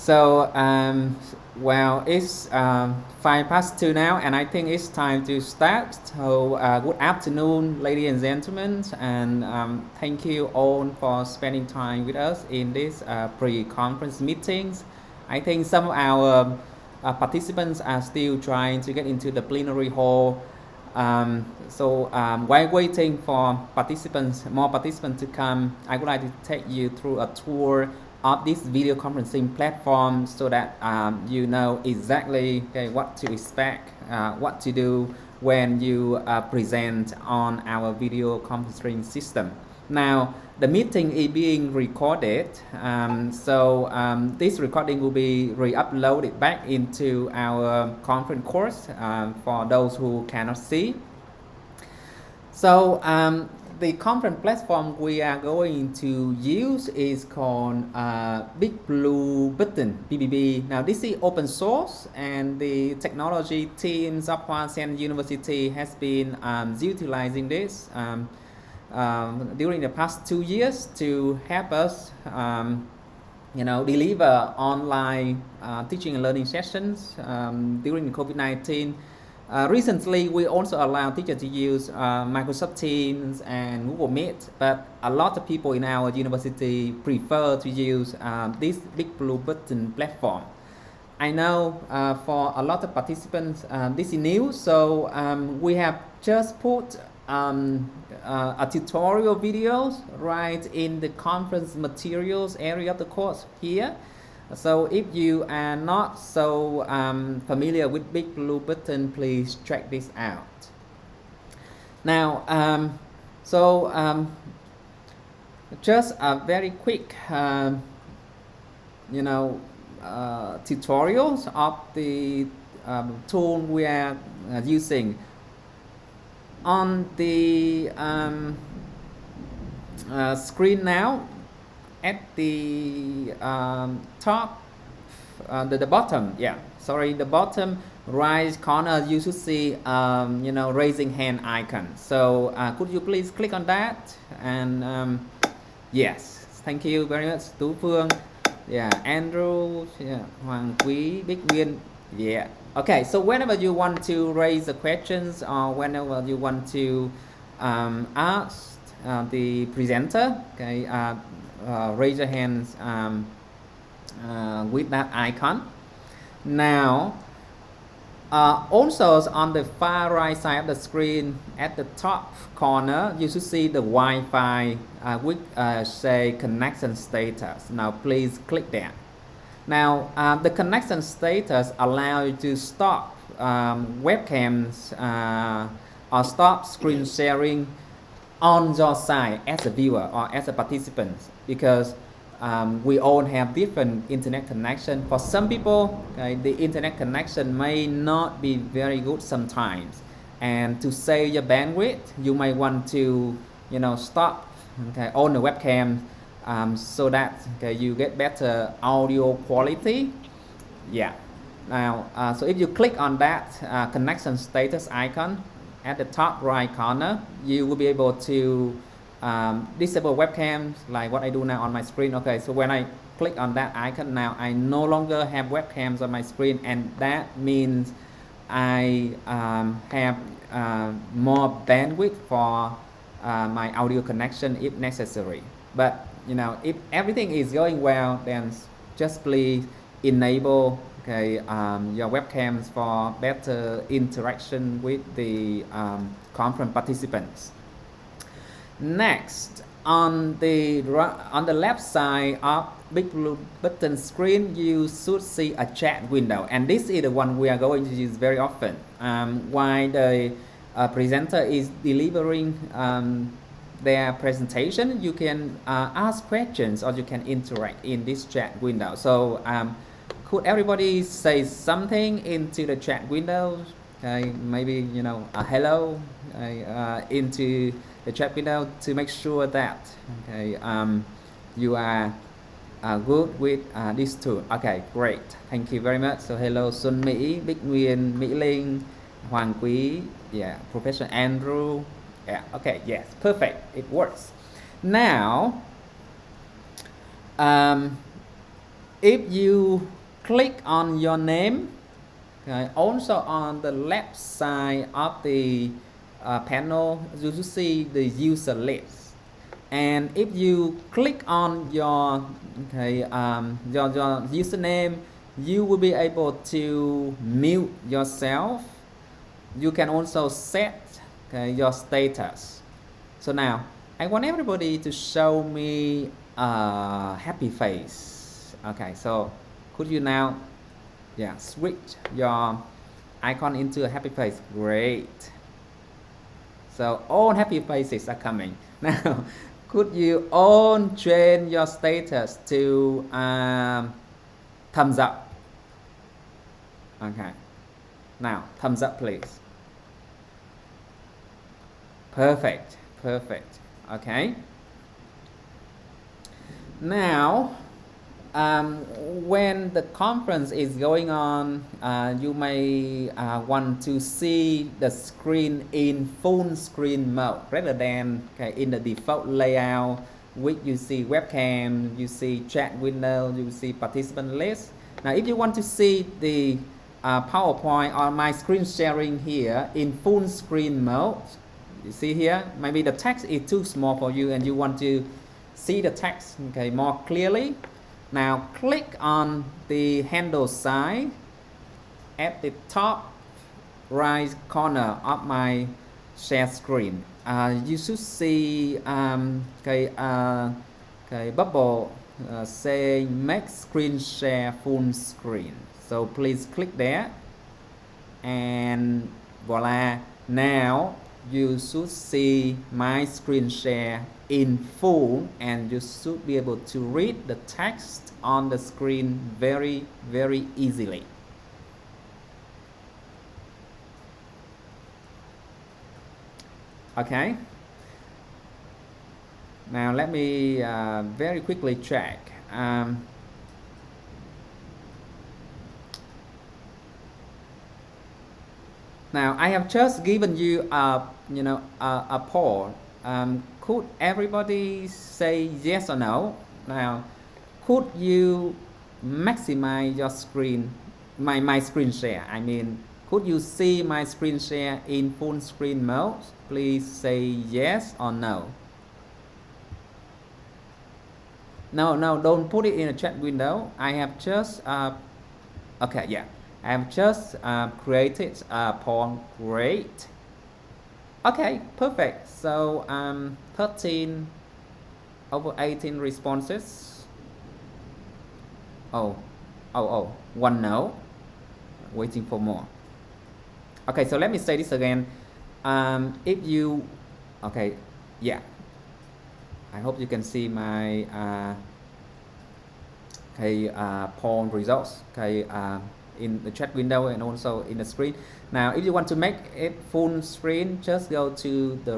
So, well, it's 2:05 now, and I think it's time to start. So, good afternoon, ladies and gentlemen, and thank you all for spending time with us in this pre-conference meetings. I think some of our participants are still trying to get into the plenary hall. While waiting for more participants to come, I would like to take you through a tour of this video conferencing platform so that you know exactly what to expect, what to do when you present on our video conferencing system. Now, the meeting is being recorded, this recording will be re-uploaded back into our conference course for those who cannot see. So the conference platform we are going to use is called Big Blue Button, BBB. Now this is open source, and the technology teams of AsiaCALL University has been utilizing this during the past 2 years to help us deliver online teaching and learning sessions during the COVID-19. Recently, we also allow teachers to use Microsoft Teams and Google Meet, but a lot of people in our university prefer to use this Big Blue Button platform. I know for a lot of participants this is new, so we have just put a tutorial videos right in the conference materials area of the course here. So if you are not so familiar with Big Blue Button, please check this out. Now, just a very quick, tutorials of the tool we are using. On the screen now, at the top, the bottom, the bottom right corner, you should see raising hand icon. So could you please click on that? And yes, thank you very much, Tú Phương, Andrew, Hoàng Quý, Bích Nguyên, okay. So whenever you want to raise the questions or whenever you want to ask the presenter, raise your hands with that icon. Now, also on the far right side of the screen, at the top corner, you should see the Wi-Fi which say connection status. Now, please click that. Now, the connection status allows you to stop webcams or stop screen sharing on your side as a viewer or as a participant, because we all have different internet connection. For some people, the internet connection may not be very good sometimes, and to save your bandwidth, you may want to stop on the webcam so that you get better audio quality. Now, so if you click on that connection status icon at the top right corner, you will be able to disable webcams like what I do now on my screen. Okay, so when I click on that icon now, I no longer have webcams on my screen, and that means I have more bandwidth for my audio connection if necessary. But if everything is going well, then just please enable your webcams for better interaction with the conference participants. Next, on the left side of Big Blue Button screen, you should see a chat window, and this is the one we are going to use very often while the presenter is delivering their presentation. You can ask questions or you can interact in this chat window. So could everybody say something into the chat window? Maybe a hello into the chat window to make sure that you are good with this tool. Okay, great. Thank you very much. So hello Xuân Mỹ, Bích Nguyên, Mỹ Linh, Hoàng Quý, Professor Andrew. Okay, yes, perfect. It works. Now, if you click on your name, okay, also on the left side of the panel, you will see the user list. And if you click on your your username, you will be able to mute yourself. You can also set your status. So now I want everybody to show me a happy face. Okay, so could you now switch your icon into a happy face? Great. So all happy faces are coming. Now, could you all change your status to thumbs up? Okay. Now, thumbs up, please. Perfect. Perfect. Okay. Now, when the conference is going on, you may want to see the screen in full screen mode rather than in the default layout, which you see webcam, you see chat window, you see participant list. Now, if you want to see the PowerPoint or my screen sharing here in full screen mode, you see here, maybe the text is too small for you and you want to see the text more clearly. Now click on the handle sign at the top right corner of my share screen. You should see bubble saying make screen share full screen. So please click there, and voila, now you should see my screen share in full, and you should be able to read the text on the screen very easily. Okay, now let me very quickly check. Now I have just given you a poll. Could everybody say yes or no? Now, could you maximize your screen, my screen share? I mean, could you see my screen share in full screen mode? Please say yes or no. No, don't put it in a chat window. I have just okay, yeah, I have just created a poll. Great. Okay, perfect. So 13 over 18 responses. Oh, one no. Waiting for more. Okay, so let me say this again. If you, okay, yeah. I hope you can see my poll results. Okay, in the chat window and also in the screen. Now, if you want to make it full screen, just go to the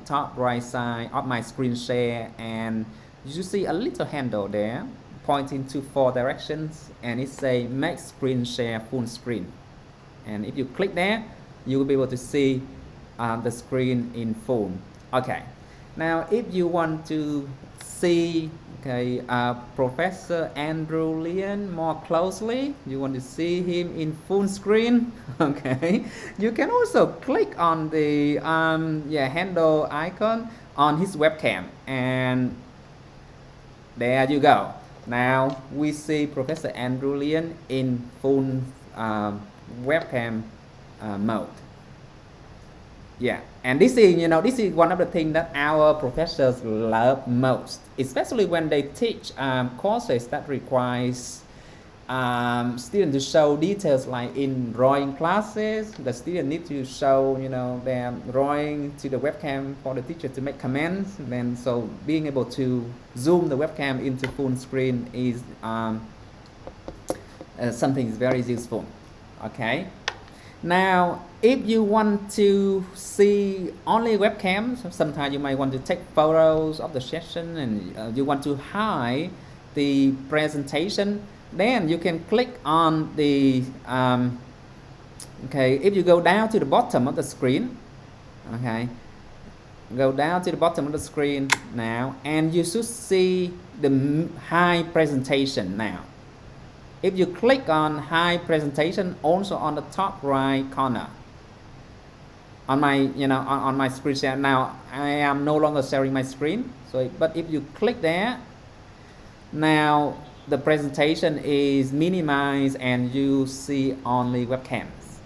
top right side of my screen share, and you see a little handle there pointing to 4 directions, and it says make screen share full screen. And if you click there, you will be able to see the screen in full. Okay. Now, if you want to see Professor Andrew Leon more closely, you want to see him in full screen, okay, you can also click on the handle icon on his webcam, and there you go. Now we see Professor Andrew Leon in full webcam mode. Yeah, and this is one of the things that our professors love most, especially when they teach courses that requires students to show details, like in drawing classes. The student need to show their drawing to the webcam for the teacher to make comments. And so being able to zoom the webcam into full screen is something very useful. Okay. Now, if you want to see only webcams, sometimes you might want to take photos of the session, and you want to hide the presentation, then you can click on the if you go down to the bottom of the screen, go down to the bottom of the screen now, and you should see the hide presentation now. If you click on hide presentation, also on the top right corner, on my on my screen share. Now I am no longer sharing my screen, so but if you click there, now the presentation is minimized and you see only webcams.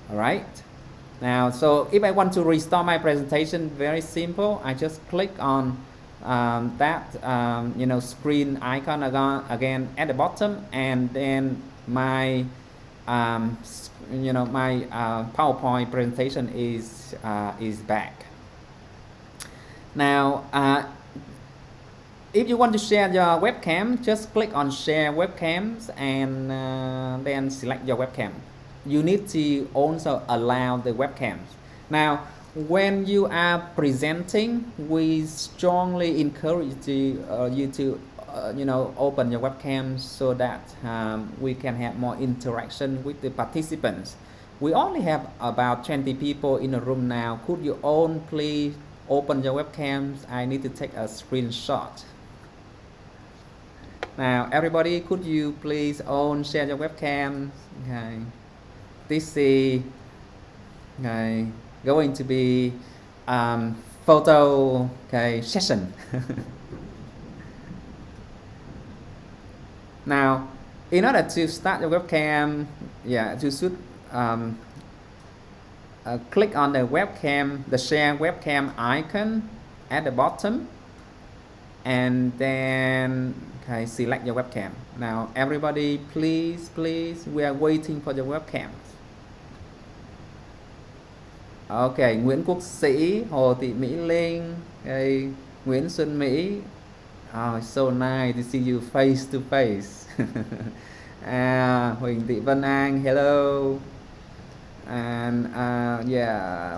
All right. Now, so if I want to restore my presentation, very simple. I just click on that screen icon again at the bottom, and then my my PowerPoint presentation is back. Now, if you want to share your webcam, just click on share webcams and then select your webcam. You need to also allow the webcams. Now, when you are presenting, we strongly encourage you to open your webcam so that we can have more interaction with the participants. We only have about 20 people in the room now. Could you all please open your webcams? I need to take a screenshot. Now, everybody, could you please all share your webcams? Okay. This is going to be photo session. Now, in order to start your webcam, you should click on the webcam, the share webcam icon at the bottom, and then select your webcam. Now, everybody, please, we are waiting for your webcams. Okay, Nguyễn Quốc Sĩ, Hồ Thị Mỹ Linh, Nguyễn Xuân Mỹ. Oh, it's so nice to see you face to face. Huỳnh Thị Vân An, hello. And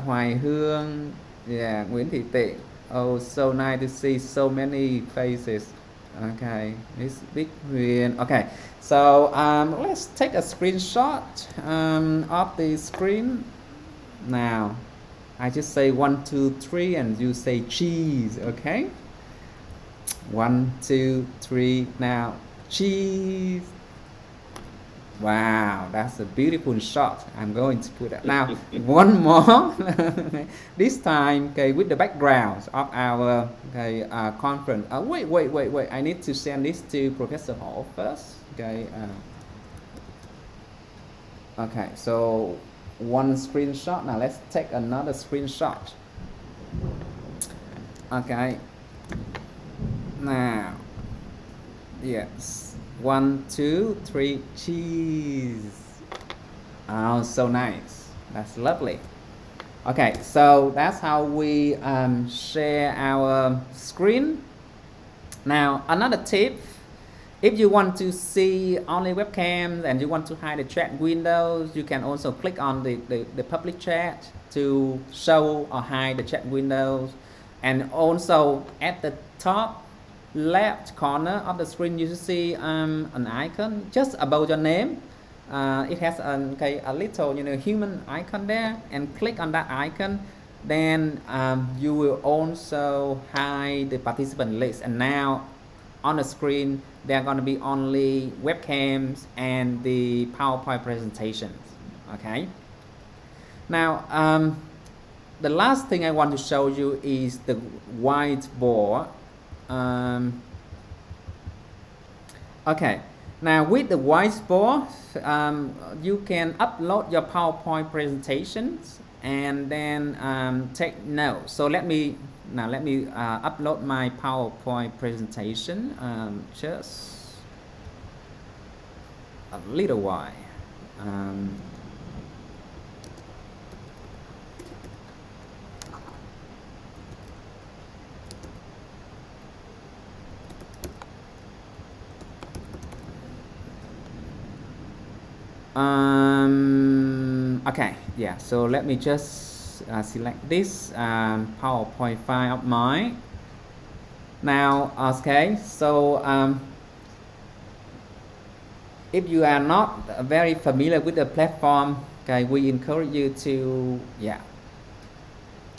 Hoài Hương, Nguyễn Thị Tị. Oh, so nice to see so many faces. Okay, it's Big Huyền. Okay, so let's take a screenshot of the screen. Now, I just say 1, 2, 3, and you say cheese. Okay, 1, 2, 3. Now, cheese. Wow, that's a beautiful shot. I'm going to put that. Now, one more. This time, with the background of our conference. Wait. I need to send this to Professor Hall first. Okay, so one screenshot. Now let's take another screenshot. Okay. Now, yes. 1, 2, 3, cheese. Oh, so nice. That's lovely. Okay, so that's how we share our screen. Now, another tip. If you want to see only webcams and you want to hide the chat windows, you can also click on the public chat to show or hide the chat windows. And also at the top left corner of the screen, you see an icon just above your name. It has a little human icon there, and click on that icon. Then you will also hide the participant list, and now on the screen there are going to be only webcams and the PowerPoint presentations. Okay. Now the last thing I want to show you is the whiteboard. Okay, now with the whiteboard, you can upload your PowerPoint presentations and then take notes. So let me upload my PowerPoint presentation. Just a little while. Okay, yeah, so let me just select this PowerPoint file of mine. Now, okay, so if you are not very familiar with the platform, we encourage you to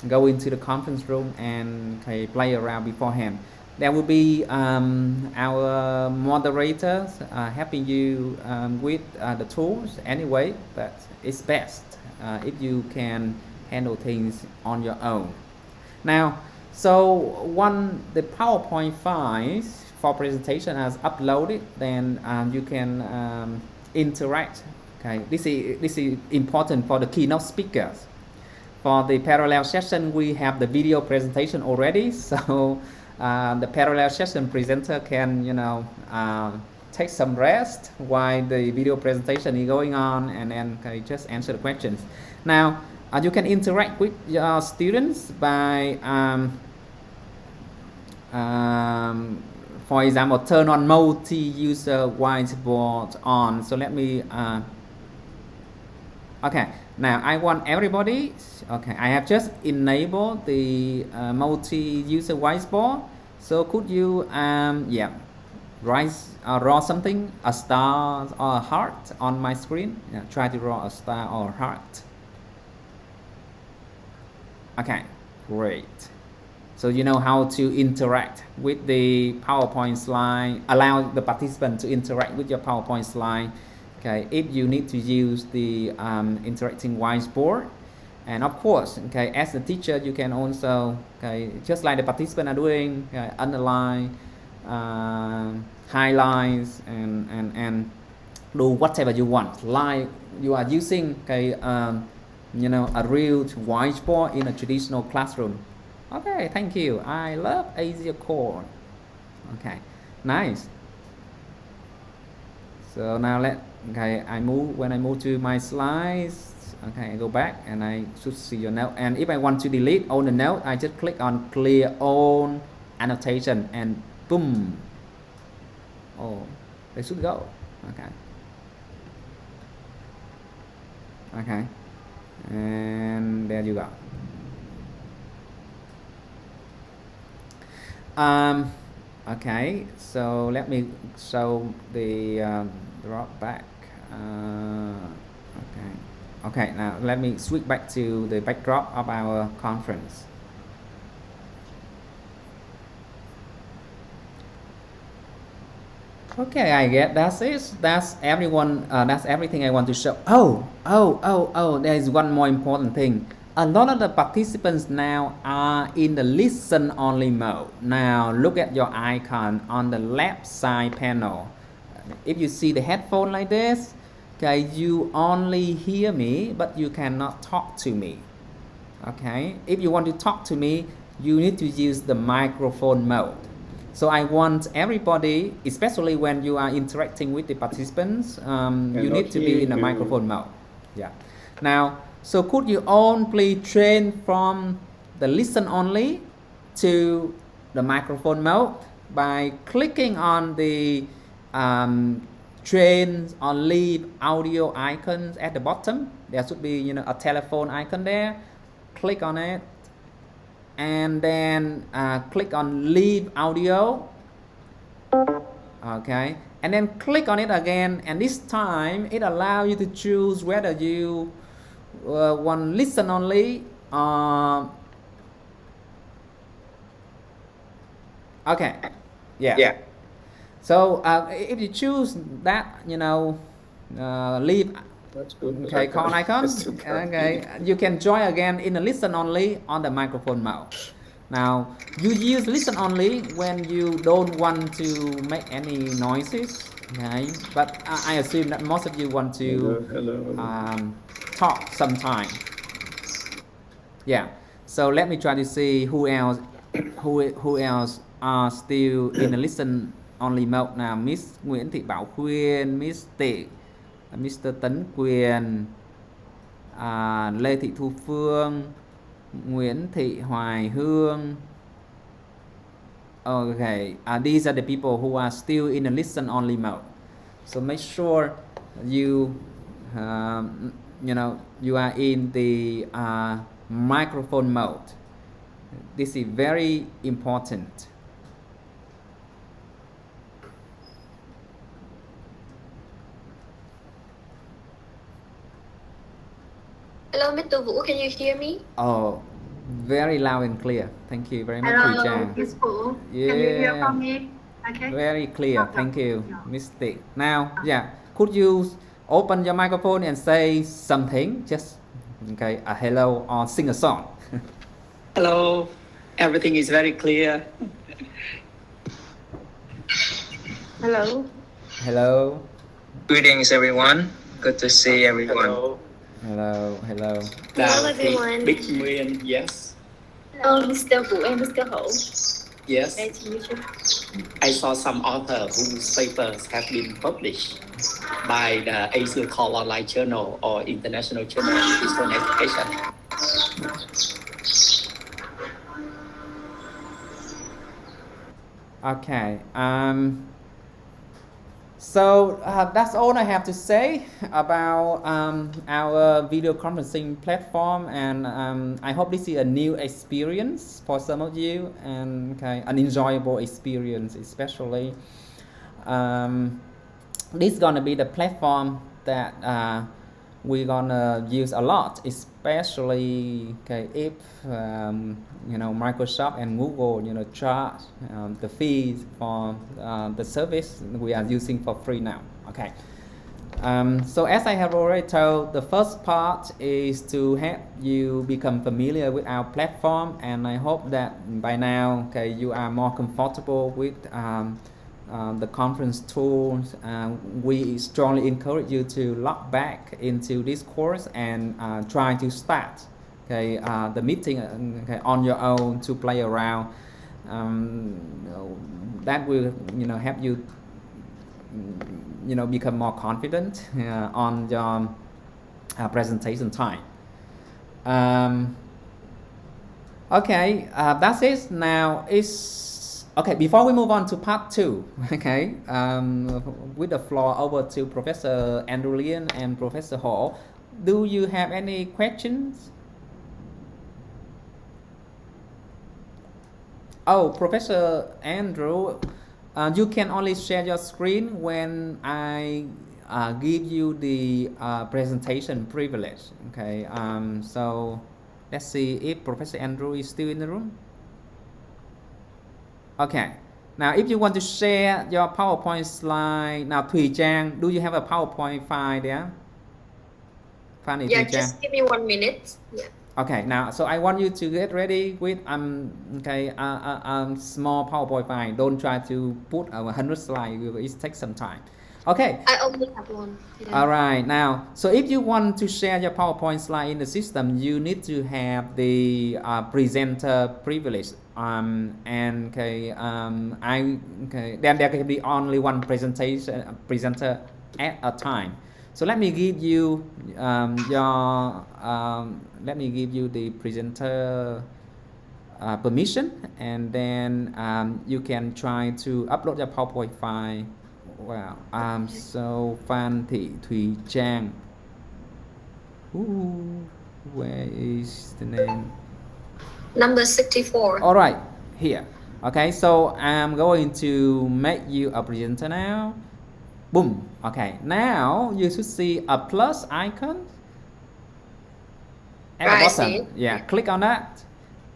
go into the conference room and play around beforehand. there will be our moderators helping you with the tools anyway, but it's best if you can handle things on your own. Now, so the PowerPoint files for presentation is uploaded, then you can interact. Okay, this is important for the keynote speakers. For the parallel session, we have the video presentation already, so the parallel session presenter can, take some rest while the video presentation is going on, and then just answer the questions. Now, you can interact with your students by, for example, turn on multi-user whiteboard on. So let me, okay, now I want everybody, okay, I have just enabled the multi-user whiteboard. So could you, draw something, a star or a heart on my screen? Yeah, try to draw a star or a heart. Okay, great. So you know how to interact with the PowerPoint slide, allow the participant to interact with your PowerPoint slide. Okay, if you need to use the interacting whiteboard. And of course, okay, as a teacher, you can also, okay, just like the participants are doing, okay, underline, highlights, and do whatever you want. Like you are using, okay, a real whiteboard in a traditional classroom. Okay, thank you. I love AsiaCALL. Okay, nice. So now when I move to my slides, okay, I go back and I should see your note. And if I want to delete all the note, I just click on clear all annotation and boom. Oh, they should go. Okay. Okay. And there you go. Okay, so let me show the drop back. Okay, now let me switch back to the backdrop of our conference. Okay, I get that's it. That's everyone. That's everything I want to show. Oh! There is one more important thing. A lot of the participants now are in the listen-only mode. Now look at your icon on the left side panel. If you see the headphone like this, okay, you only hear me, but you cannot talk to me. Okay, if you want to talk to me, you need to use the microphone mode. So I want everybody, especially when you are interacting with the participants, you need to be in the microphone mode. Yeah. Now, so could you all please change from the listen only to the microphone mode by clicking on the change or leave audio icons at the bottom. There should be a telephone icon there. Click on it. And then click on leave audio. Okay, and then click on it again, and this time it allows you to choose whether you want listen only. Okay, yeah. So if you choose that, leave. That's good. Okay, call icon. Okay, you can join again in the listen only on the microphone mode. Now, you use listen only when you don't want to make any noises. Okay, but I assume that most of you want to talk sometime. Yeah. So let me try to see who else are still in the listen only mode now. Miss Nguyễn Thị Bảo Khuyên, Miss Tị, Mr. Tấn Quyền, Lê Thị Thu Phương, Nguyễn Thị Hoài Hương. Okay, these are the people who are still in the listen only mode. So make sure you you are in the microphone mode. This is very important. Hello, Mr. Vũ, can you hear me? Oh, Very loud and clear. Thank you very much, Hello, Chang. useful. Can you hear Yeah, from me? Okay. very clear. Thank you, Yeah. Mystic. Now, yeah, could you open your microphone and say something? Just okay, a hello or sing a song. Hello, everything is very clear. Hello. Hello, Greetings, everyone. Good to see everyone. hello. Hello Down everyone. Big Nguyen, yes. Oh, Mr. Wu and Mr. Ho. Yes, Nice to meet you. I saw some author whose papers have been published by the AsiaCALL online journal or international journal in Eastern Education. Okay. So that's all I have to say about our video conferencing platform, and I hope this is a new experience for some of you, and okay, an enjoyable experience, especially. This is gonna be the platform that we're gonna use a lot, especially okay, if Microsoft and Google charge the fees for the service we are using for free now. Okay. So as I have already told, the first part is to help you become familiar with our platform, and I hope that by now, okay, you are more comfortable with the conference tools. We strongly encourage you to log back into this course and try to start the meeting on your own to play around. That will help you become more confident on your presentation time. Okay, that's it. Now it's okay. Before we move on to part 2, okay, with the floor over to Professor Andrew Lien and Professor Hall. Do you have any questions? Oh, Professor Andrew, you can only share your screen when I give you the presentation privilege. Okay. So let's see if Professor Andrew is still in the room. Okay. Now, if you want to share your PowerPoint slide, now Thuy Trang, do you have a PowerPoint file there? Fanny, Yeah, Thuy Trang? just give me 1 minute. Yeah. Okay, now so I want you to get ready with small PowerPoint file. Don't try to put 100 slides. It takes some time. Okay. I only have one. Yeah. All right. Now, so if you want to share your PowerPoint slide in the system, you need to have the presenter privilege. Then there can be only one presenter at a time. So let me give you let me give you the presenter permission, and then you can try to upload your PowerPoint file. Wow, so Phan Thị Thùy Trang. Ooh, where is the name? Number 64. All right, here. Okay, so I'm going to make you a presenter now. Boom. Okay, now you should see a plus icon at the bottom. Yeah, click on that,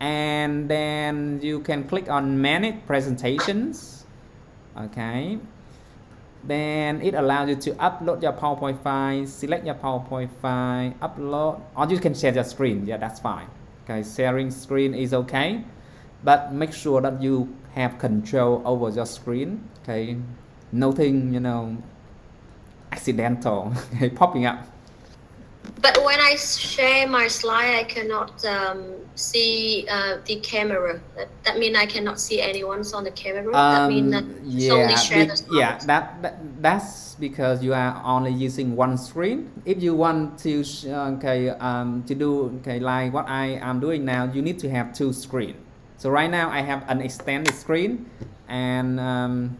and then you can click on manage presentations. Okay, then it allows you to upload your PowerPoint file, select your PowerPoint file, upload, or you can share your screen. Yeah, that's fine. Okay, sharing screen is okay, but make sure that you have control over your screen. Okay, nothing accidental popping up. But when I share my slide, I cannot see the camera. That means I cannot see anyone's on the camera. That means only share the slide. Yeah, that's because you are only using one screen. If you want to to do like what I am doing now, you need to have two screens. So right now I have an extended screen, and on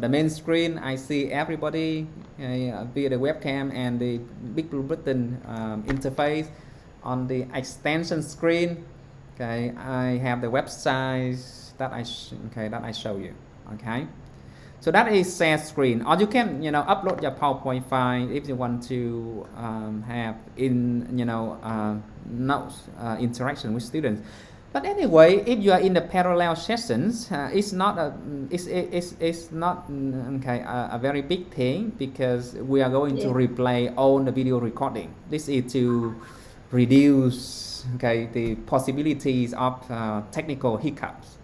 the main screen I see everybody via the webcam and the big blue button interface. On the extension screen, I have the website that I show you. Okay, so that is share screen, or you can upload your PowerPoint file if you want to have in notes, interaction with students. But anyway, if you are in the parallel sessions, it's not okay, a very big thing, because we are going to replay all the video recording. This is to reduce, okay, the possibilities of technical hiccups.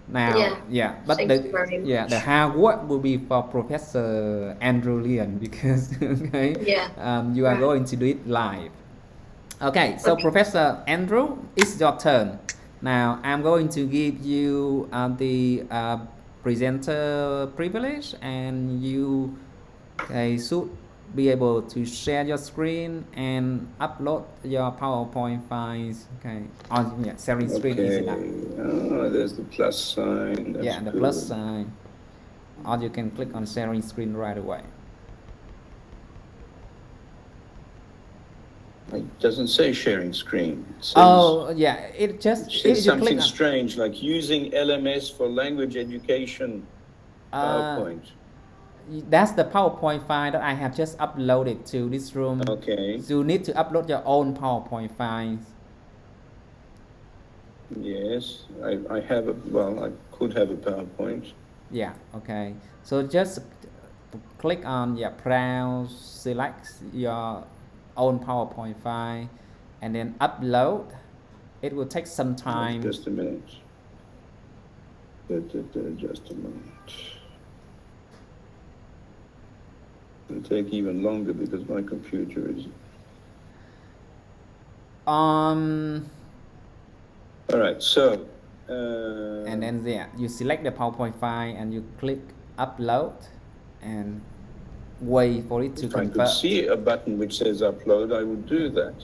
Now, but the hard work will be for Professor Andrew Leon, because okay, you are going to do it live. Okay, so Professor Andrew, it's your turn. Now I'm going to give you the presenter privilege, and you should be able to share your screen and upload your PowerPoint files. Okay, sharing screen is enough. Oh, there's the plus sign. That's the plus sign. Or you can click on sharing screen right away. It doesn't say sharing screen. It says, it just it says something strange, like using LMS for language education PowerPoint. That's the PowerPoint file that I have just uploaded to this room. Okay. So you need to upload your own PowerPoint files. Yes, I have I could have a PowerPoint. Yeah, okay. So just click on browse, select your own PowerPoint file, and then upload. It will take some time. Just a minute. Just a moment. It'll take even longer because my computer is. All right, so. And then you select the PowerPoint file and you click upload and wait for it to convert. If I could see a button which says upload, I would do that.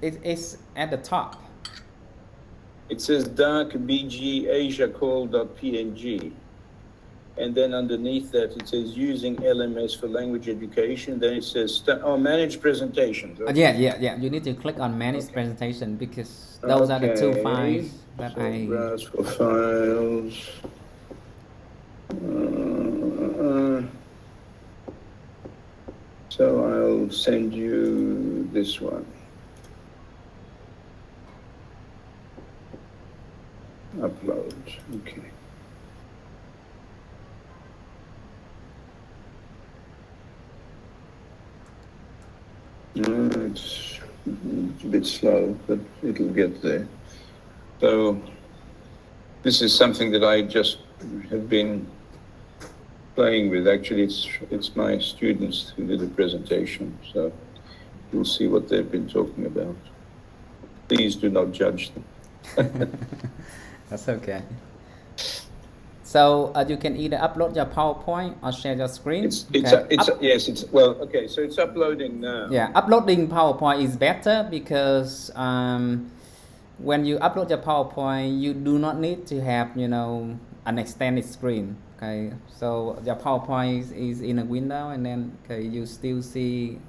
It is at the top. It says dark BG AsiaCALL.png. And then underneath that it says using LMS for language education. Then it says manage presentations. Okay. Yeah. You need to click on manage presentation, because those are the two files that browse for files. So I'll send you this one. Upload. Okay. It's a bit slow, but it'll get there. So this is something that I just have been playing with. Actually, it's my students who did the presentation, so you'll see what they've been talking about. Please do not judge them. That's okay. So you can either upload your PowerPoint or share your screen. So it's uploading now. Yeah, uploading PowerPoint is better, because when you upload your PowerPoint, you do not need to have an extended screen. Okay, so your PowerPoint is in a window, and then you still see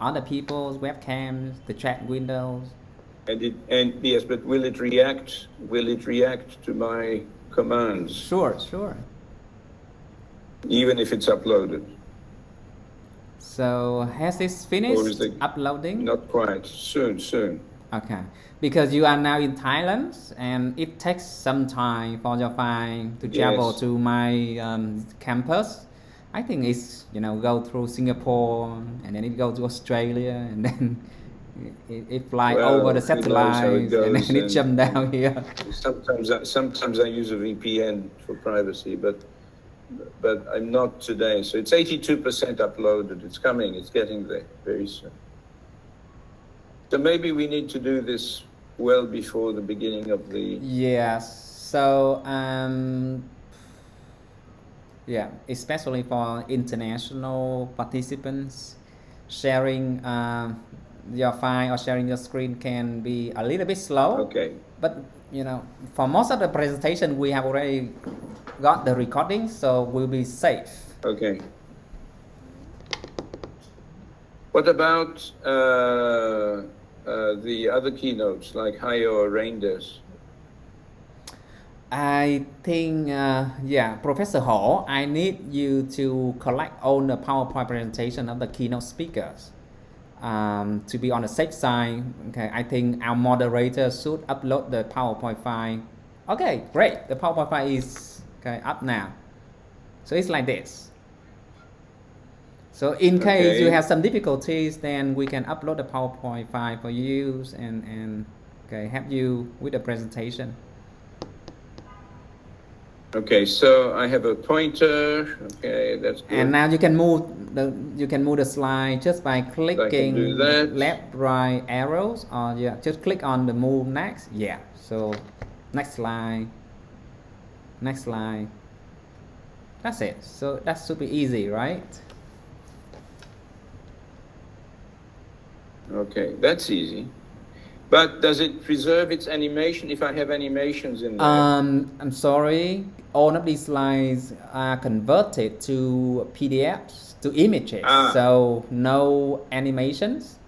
other people's webcams, the chat windows. And yes, but will it react? Will it react to my commands? Sure. Even if it's uploaded. So has this finished uploading? Not quite. Soon. Okay, because you are now in Thailand, and it takes some time for your file to travel to my campus. I think it's go through Singapore, and then it go to Australia, and then it fly over the satellite, and then it jump down here. Sometimes I use a VPN for privacy, but I'm not today. So it's 82% uploaded. It's coming. It's getting there very soon. So maybe we need to do this well before the beginning of the. Yes. So especially for international participants, sharing your file or sharing your screen can be a little bit slow. Okay. But for most of the presentation, we have already got the recording, so we'll be safe. Okay. What about the other keynotes like Hayo or Reinders? I think, Professor Hall, I need you to collect all the PowerPoint presentation of the keynote speakers. to be on the safe side, okay, I think our moderator should upload the PowerPoint file. Okay, great. The PowerPoint file is up now. So it's like this. So in case you have some difficulties, then we can upload the PowerPoint file for you and help you with the presentation. Okay, so I have a pointer. Okay, that's good. And now you can move the slide just by clicking left, right arrows, or just click on the move next. Yeah. So next slide. That's it. So that should be easy, right? Okay, that's easy. But does it preserve its animation if I have animations in there? I'm sorry. All of these slides are converted to PDFs, to images. So no animations.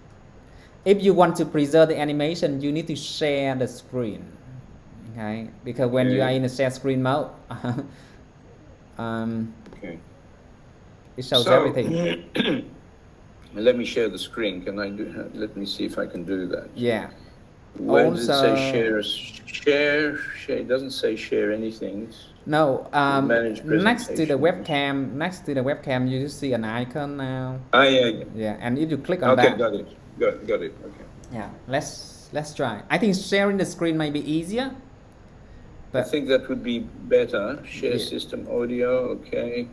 If you want to preserve the animation, you need to share the screen. Okay, because when you are in a share screen mode, it shows everything. Let me share the screen. Can I do? Let me see if I can do that. Yeah. Where does it say share? Share. It doesn't say share anything. No. Next to the webcam, you see an icon now. Yeah. Yeah, and if you click on that. Okay, got it. Okay. Yeah. Let's try. I think sharing the screen might be easier. I think that would be better. Share system audio. Okay.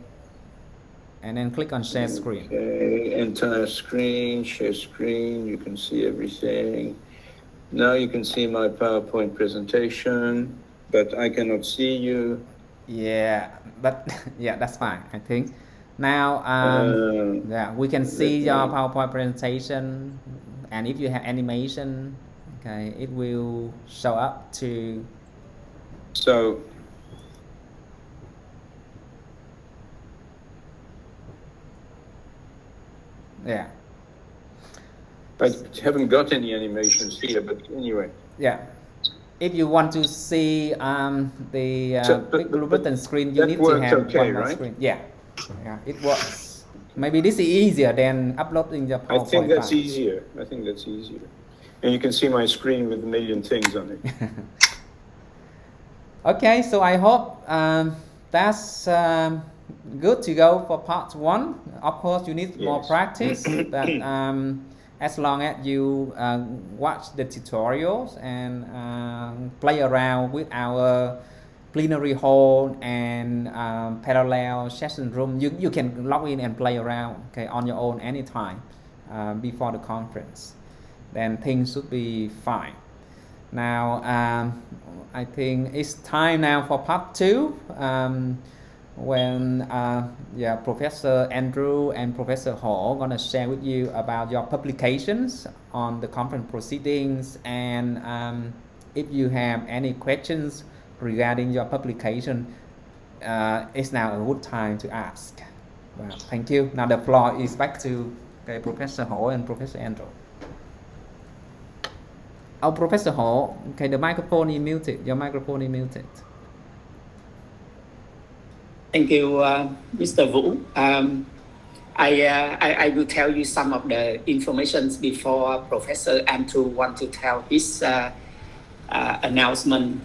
And then click on share screen. Okay, entire screen, share screen, you can see everything. Now you can see my PowerPoint presentation, but I cannot see you. Yeah, but that's fine, I think. Now, we can see your PowerPoint presentation, and if you have animation, it will show up to. So. Yeah. I haven't got any animations here, but anyway. Yeah. If you want to see the big blue button screen, you need to have one more screen. Yeah, it works. Maybe this is easier than uploading the PowerPoint. I think that's easier. And you can see my screen with a million things on it. Okay, so I hope that's good to go for part 1. Of course, you need more practice, but as long as you watch the tutorials and play around with our plenary hall and parallel session room, you can log in and play around on your own anytime before the conference. Then things should be fine. Now, I think it's time now for part 2. When Professor Andrew and Professor Hall gonna share with you about your publications on the conference proceedings, and if you have any questions regarding your publication, it's now a good time to ask. Well, thank you. Now the floor is back to Professor Hall and Professor Andrew. Oh, Professor Hall, the microphone is muted. Your microphone is muted. Thank you, Mr. Vũ. I will tell you some of the information before Professor Andrew want to tell his announcement.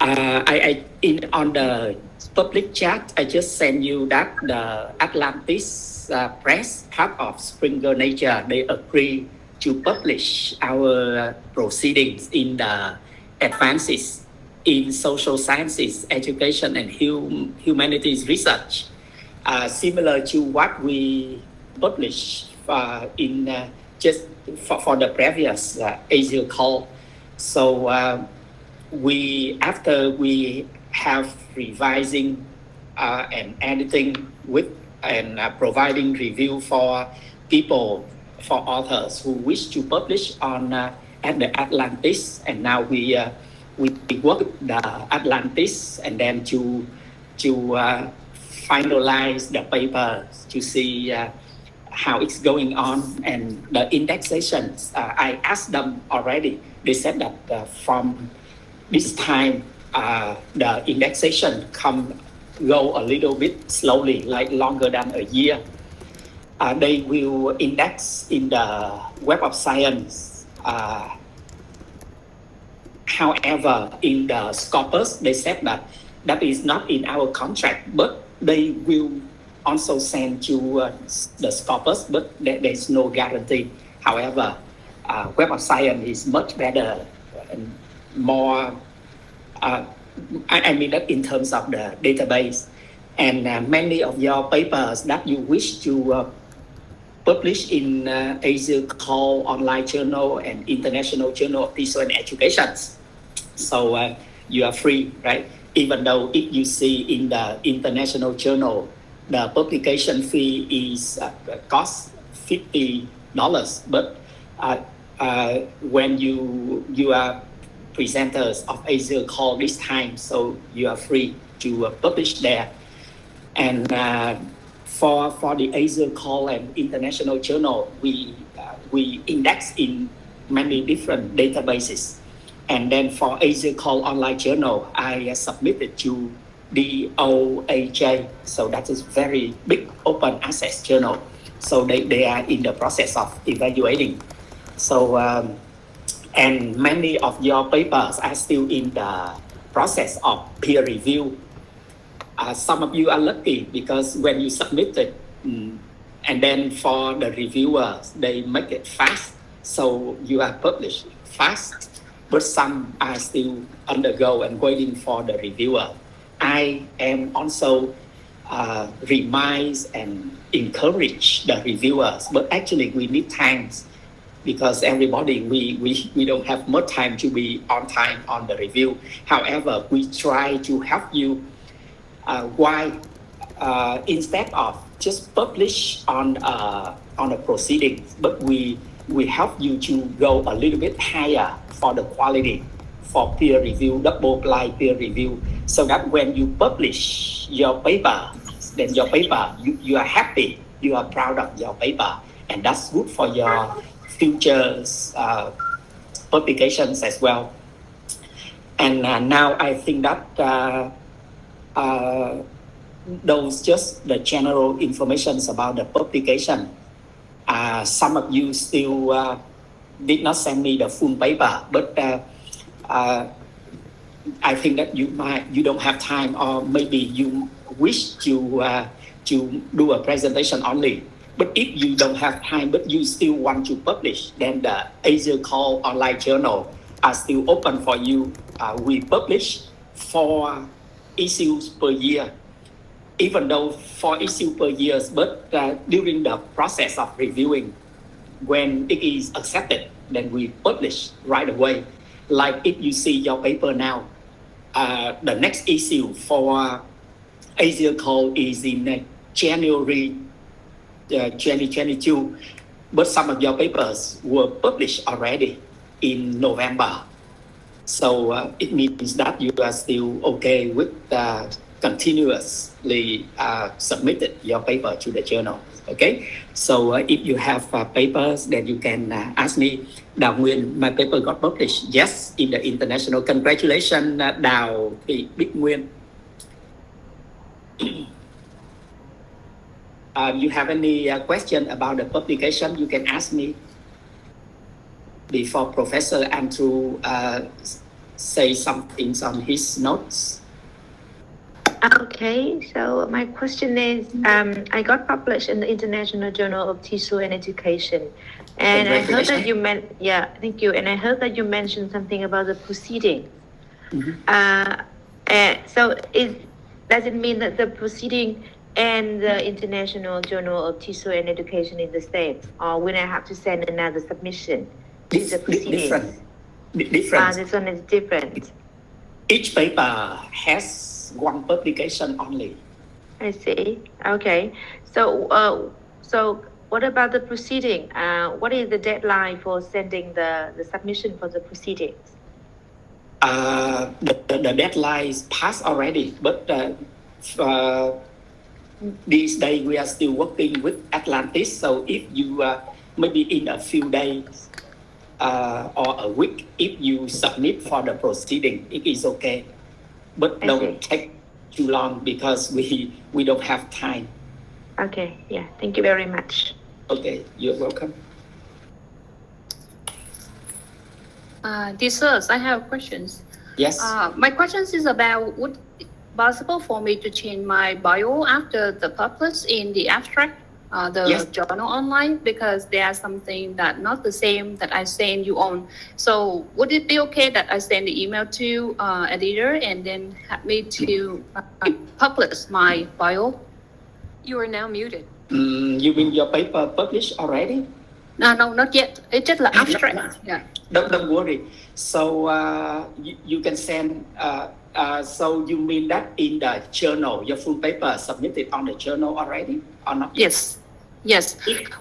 On the public chat, I just sent you that the Atlantis Press, part of Springer Nature, they agree to publish our proceedings in the advances in social sciences, education, and humanities research, similar to what we published in just for the previous AsiaCALL. So after we have revising and editing with and providing review for people, for authors who wish to publish on at the Atlantis, and now we work the Atlantis and then to finalize the paper to see how it's going on, and the indexations. I asked them already. They said that from this time the indexation go a little bit slowly, like longer than a year. they will index in the Web of Science. However, in the Scopus, they said that is not in our contract, but they will also send you the Scopus, but there's no guarantee. However, Web of Science is much better and more, I mean that in terms of the database. And many of your papers that you wish to publish in AsiaCALL online journal and international journal of teaching and education. So you are free, right? Even though if you see in the international journal, the publication fee is cost $50, but when you are presenters of AsiaCALL this time, so you are free to publish there. And for the AsiaCALL and international journal, we index in many different databases. And then for AsiaCALL online journal, I submitted to DOAJ. So that is very big open access journal. So they are in the process of evaluating. So and many of your papers are still in the process of peer review. Some of you are lucky because when you submit it, and then for the reviewers, they make it fast, so you are published fast. But some are still undergo and waiting for the reviewer. I am also remind and encourage the reviewers, but actually we need time because everybody, we don't have much time to be on time on the review. However, we try to help you. Why instead of just publish on a proceedings, but we help you to go a little bit higher for the quality, for peer review, double-blind peer review, so that when you publish your paper, then your paper, you are happy, you are proud of your paper, and that's good for your future publications as well. And now I think that those just the general information about the publication. Some of you still did not send me the full paper, but I think that you don't have time, or maybe you wish to do a presentation only. But if you don't have time, but you still want to publish, then the AsiaCALL online journal are still open for you. We publish 4 issues per year, even though 4 issues per year, but during the process of reviewing, when it is accepted, then we publish right away. Like if you see your paper now, the next issue for AsiaCALL is in January 2022, but some of your papers were published already in November. So it means that you are still okay with continuously submitted your paper to the journal. Okay, so if you have papers, then you can ask me. Đào Nguyên, my paper got published. Yes, in the international. Congratulations, Đào Thị Bích Nguyên. You have any question about the publication, you can ask me before Professor Andrew say something on his notes. Okay, so my question is, I got published in the International Journal of Teaching and Education, and I heard that you thank you, and I heard that you mentioned something about the proceedings. Mm-hmm. So does it mean that the proceeding and the International Journal of Teaching and Education is the same, or will I have to send another submission to the proceedings? Different. This one is different. Each paper has one publication only. I see. Okay. So what about the proceeding? What is the deadline for sending the submission for the proceedings? The deadline is passed already, but these days we are still working with Atlantis. So if you maybe in a few days or a week, if you submit for the proceeding, it is okay. But don't take too long because we don't have time. Okay, yeah, thank you very much. Okay, you're welcome. Dear sirs, I have questions. Yes. My questions is about would it possible for me to change my bio after the publish in the abstract, the Yes. journal online, because there's something that not the same that I send you on. So would it be okay that I send the email to editor and then have me to publish my bio? You are now muted. You mean your paper published already? No, not yet. It's just like abstract. Yeah. Don't worry. So you can send. So you mean that in the journal, your full paper submitted on the journal already, or not? Yes.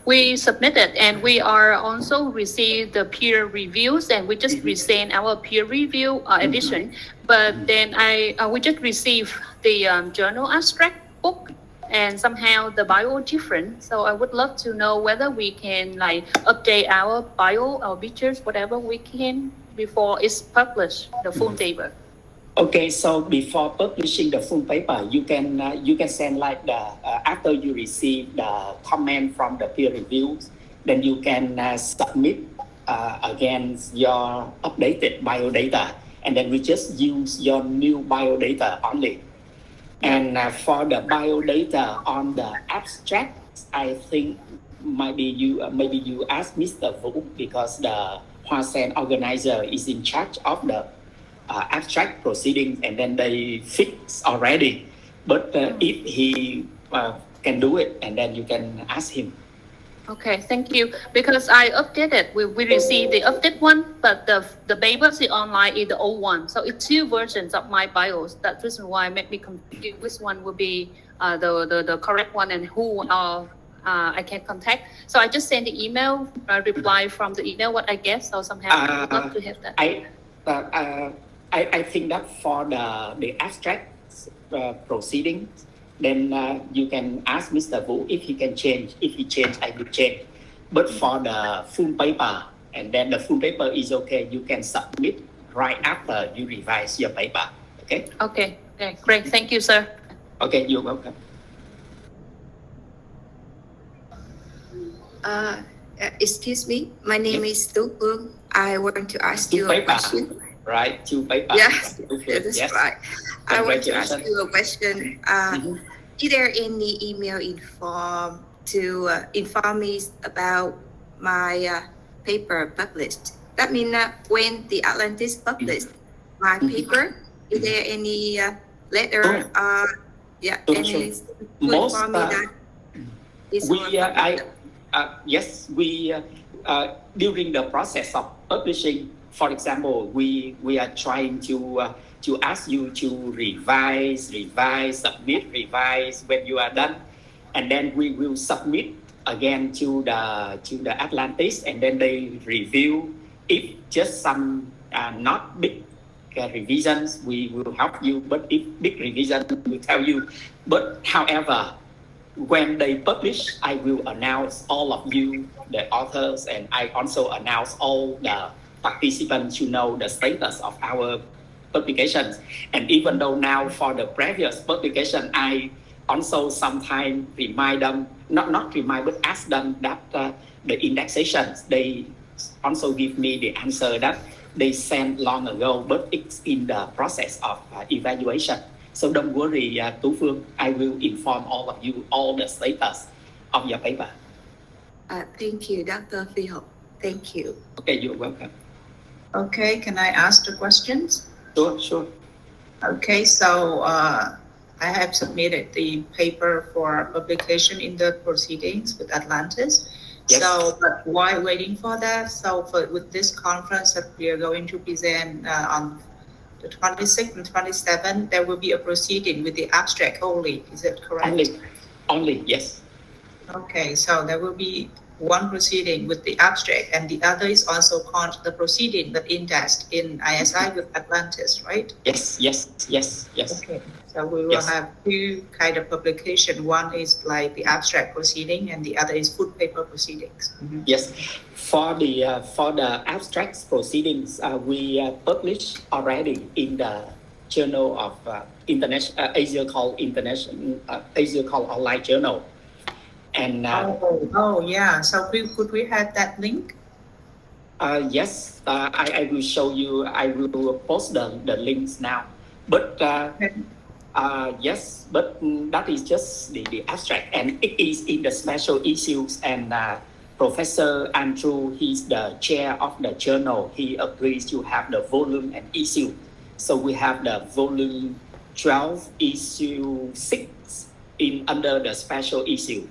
We submitted, and we are also received the peer reviews, and we just resend our peer review edition. But then we just received the journal abstract book, and somehow the bio different. So I would love to know whether we can like update our bio, our pictures, whatever we can before it's published, the full paper. Okay, so before publishing the full paper, you can send like the after you receive the comment from the peer reviews, then you can submit again your updated bio data, and then we just use your new bio data only. And for the bio data on the abstract, I think maybe you ask Mr. Vũ, because the Hoa Sen organizer is in charge of the abstract proceedings, and then they fix already. But if he can do it, and then you can ask him. Okay, thank you. Because I updated, we received the update one, but the papers online is the old one. So it's two versions of my bios. That's the reason why I made me confused which one would be the correct one and who I can contact. So I just sent the email, reply from the email what I get. So somehow I would love to have that. I think that for the abstract proceedings, then you can ask Mr. Vũ if he can change. If he change, I will change. But for the full paper, and then the full paper is okay, you can submit right after you revise your paper. Okay? Okay, great. Thank you, sir. Okay, you're welcome. Excuse me, my name is Tu Phương. I want to ask you a question. Right, two paper. Yes, that's yes. right. I want to ask you a question. Is there any email inform to inform me about my paper published? That means when the Atlantis published my paper, is there any letter? Any to inform me that yes, we during the process of publishing. For example, we are trying to ask you to revise, submit, revise when you are done, and then we will submit again to the Atlantis, and then they review. If just some not big revisions, we will help you. But if big revision, we will tell you. But however, when they publish, I will announce all of you, the authors, and I also announce all the participants to know the status of our publications. And even though now for the previous publication, I also sometimes remind them, not remind, but ask them that the indexations, they also give me the answer that they sent long ago, but it's in the process of evaluation. So don't worry, Tu Phương, I will inform all of you all the status of your paper. Thank you, Dr. Phi Học. Thank you. Okay, you're welcome. Okay, can I ask the questions? Sure. Okay, so I have submitted the paper for publication in the proceedings with Atlantis. Yes. So, but while waiting for that, with this conference that we are going to present on the 26th and 27th, there will be a proceeding with the abstract only. Is that correct? Only, yes. Okay, so there will be one proceeding with the abstract, and the other is also called the proceeding but indexed in ISI with Atlantis, right? Yes. Okay, so we will have two kind of publication. One is like the abstract proceeding, and the other is full paper proceedings. Mm-hmm. Yes, for the abstracts proceedings, we published already in the Journal of AsiaCALL International AsiaCALL Online Journal. And yeah. So could we have that link? Yes, I will show you. I will post the links now. But yes, but that is just the abstract, and it is in the special issues. And Professor Andrew, he's the chair of the journal. He agrees to have the volume and issue. So we have the volume 12, issue 6 in under the special issue.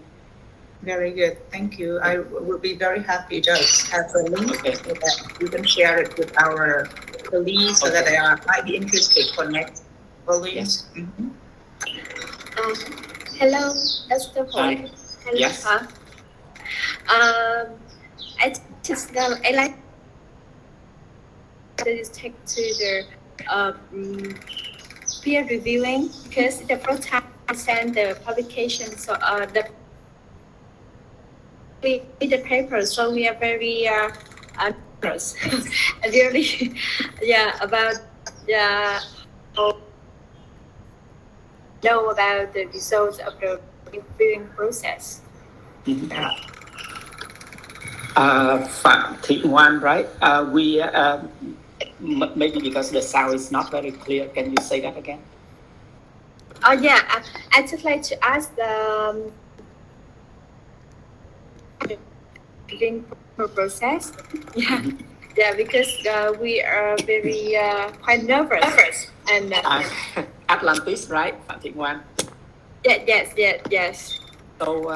Very good. Thank you. I will be very happy to have the link so that you can share it with our colleagues so that they might be interested for next volumes. Yes. Hello, that's the point. Hello. Yes. I just I like to take to the peer reviewing because the first time I sent the publication, so we read the paper, so we are very nervous. Really, about know about the results of the reviewing process. Phạm Thị Ngoan, right? We maybe because the sound is not very clear. Can you say that again? Oh yeah, I just like to ask the reviewing process. Yeah, because we are very quite nervous and Atlantis, right? Phạm Thị Ngoan. Yes. So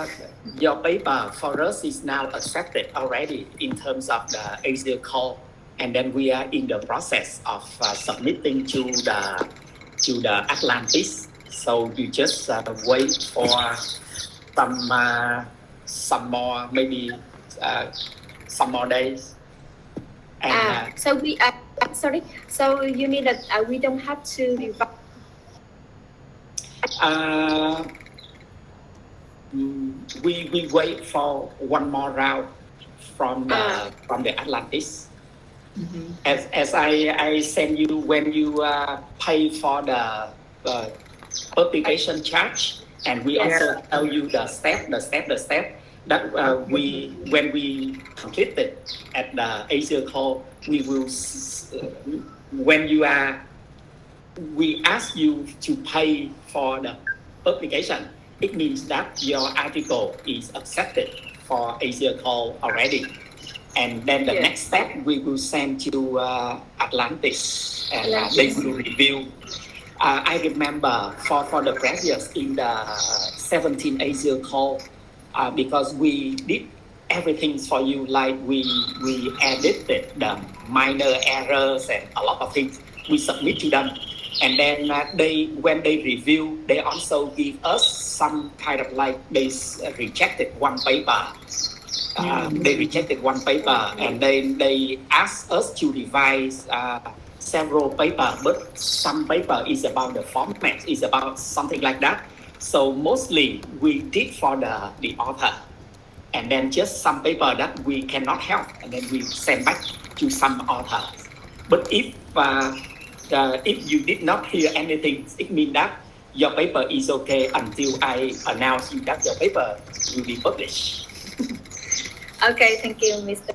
your paper for us is now accepted already in terms of the AsiaCALL, and then we are in the process of submitting to the Atlantis. So you just wait for some more, maybe some more days. And, so we sorry. So you mean that we don't have to revise? We wait for one more round from the Atlantis. As I send you when you pay for the publication charge, and we also tell you the step that when we complete it at the AsiaCALL, we will we ask you to pay for the publication. It means that your article is accepted for AsiaCALL already. And then the next step, we will send to Atlantis, and they will review. I remember for the previous in the 17 AsiaCALL, because we did everything for you, like we edited the minor errors and a lot of things. We submit to them. And then when they review, they also give us some kind of like they rejected one paper. They rejected one paper, and then they asked us to revise several papers. But some paper is about the format, is about something like that. So mostly we did for the author, and then just some paper that we cannot help, and then we send back to some authors. But if you did not hear anything, it means that your paper is okay until I announce you that your paper will be published. Okay, thank you, Mr.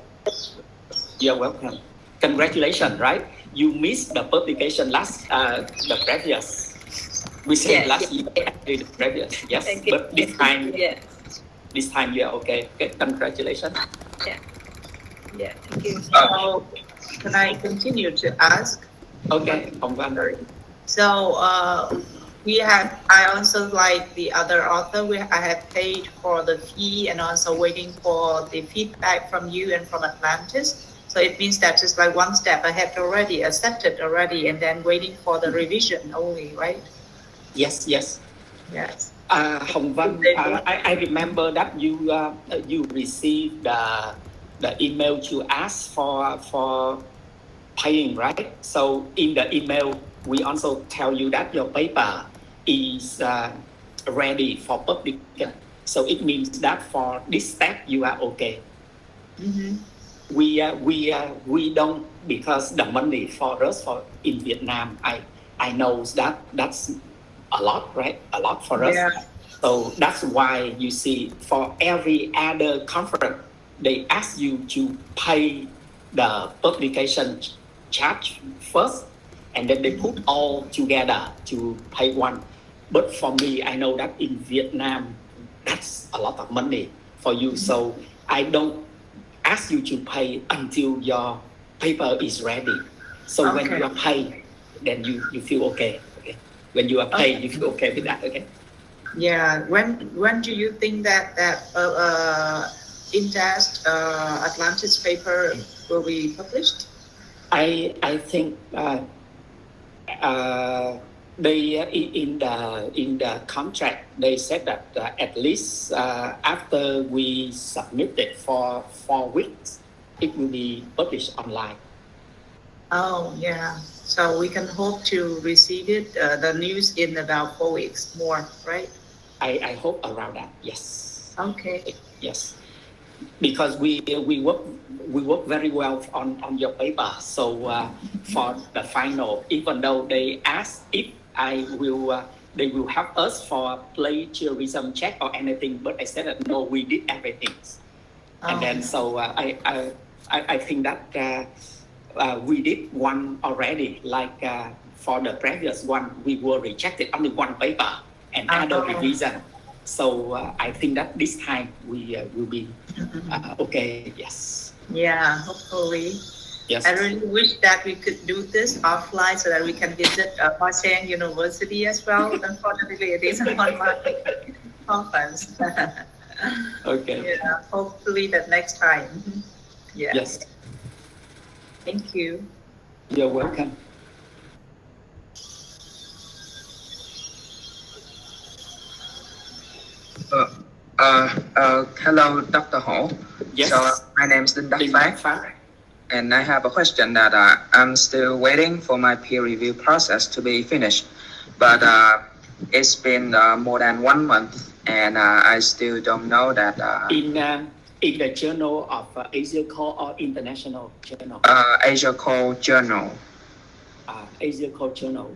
You're welcome. Congratulations, right? You missed the publication the previous. We said last year, the previous. Yes, but this time you are okay. Okay, congratulations. Yeah, thank you. So, can I continue to ask? Okay, so I also, like the other author, I have paid for the fee and also waiting for the feedback from you and from Atlantis. So it means that it's like one step I have already accepted already, and then waiting for the revision only, right? Yes. Hồng Văn, I remember that you received the email to ask for paying, right? So in the email, we also tell you that your paper is ready for publication. So it means that for this step, you are okay. We don't, because the money for us in Vietnam, I know that's a lot, right? A lot for us. So that's why you see for every other conference, they ask you to pay the publication charge first, and then they put all together to pay one. But for me, I know that in Vietnam, that's a lot of money for you. So I don't ask you to pay until your paper is ready. So when you are paid, then you feel okay. Okay. When you are paid, you feel okay with that. Okay. Yeah. When do you think that Indast Atlantis paper will be published? I think they in the contract they said that at least after we submit it for 4 weeks, it will be published online. Oh yeah. So we can hope to receive it the news in about 4 weeks more, right? I hope around that. Yes. Okay. Yes. Because we work very well on your paper. So for the final, even though they ask if they will help us for plagiarism check or anything, but I said that no, we did everything. And then so I think that we did one already. Like for the previous one, we were rejected only one paper and other revision. So I think that this time we will be okay. Yes. Yeah, hopefully. Yes. I really wish that we could do this offline so that we can visit Hosang University as well. Unfortunately, it is an online conference. Okay. Yeah, hopefully that next time. Yeah. Yes. Thank you. You're welcome. Hello, Dr. Ho. Yes. So my name is Đinh Đắc Phát, and I have a question that I'm still waiting for my peer review process to be finished, but it's been more than 1 month, and I still don't know that. In the journal of AsiaCALL or international journal? AsiaCALL journal. AsiaCALL journal.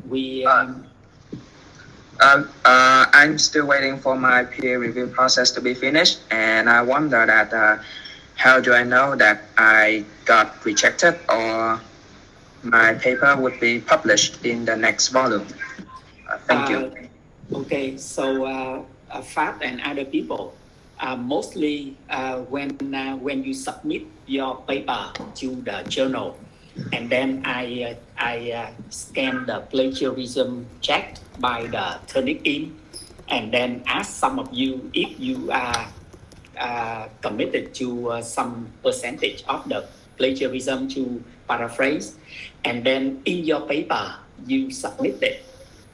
I'm still waiting for my peer review process to be finished, and I wonder that how do I know that I got rejected or my paper would be published in the next volume? Thank you. Okay, so Fat and other people, mostly when you submit your paper to the journal, and then I scan the plagiarism check by the Turnitin, and then ask some of you if you are committed to some percentage of the plagiarism to paraphrase, and then in your paper you submit it,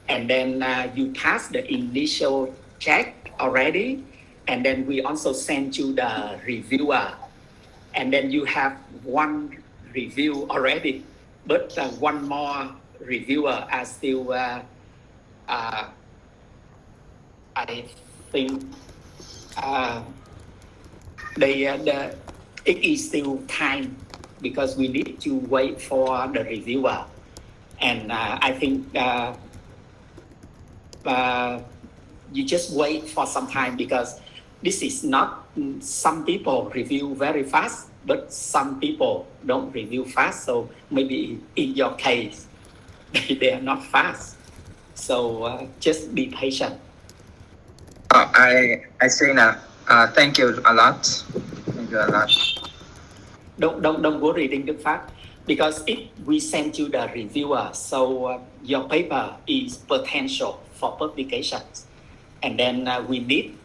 and then you pass the initial check already, and then we also send to the reviewer, and then you have one review already, but one more reviewer are still I think it is still time because we need to wait for the reviewer, and I think you just wait for some time because this is not, some people review very fast, but some people don't review fast. So maybe in your case, they are not fast. So just be patient. I see now. Thank you a lot. Thank you a lot. Don't worry, Đinh Đức Phát, because if we send you the reviewer, so your paper is potential for publications, and then we need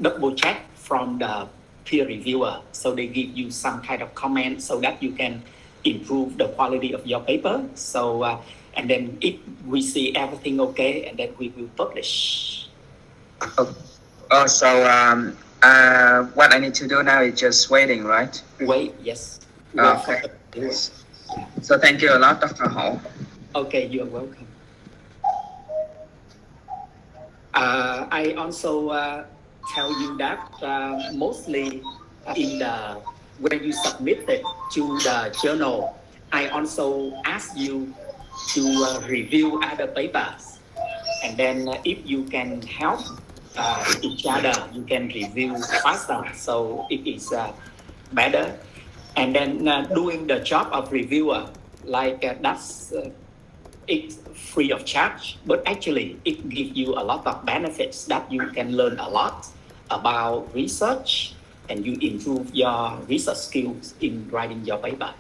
double check from the peer reviewer, so they give you some kind of comment so that you can improve the quality of your paper. So and then if we see everything okay, and then we will publish. So what I need to do now is just waiting, right? Wait, yes. Okay. So thank you a lot, Dr. Ho. Okay, you're welcome. I also tell you that mostly when you submit it to the journal, I also ask you to review other papers, and then if you can help each other, you can review faster. So it is better. And then doing the job of reviewer, like that's it's free of charge, but actually it gives you a lot of benefits that you can learn a lot about research, and you improve your research skills in writing your paper.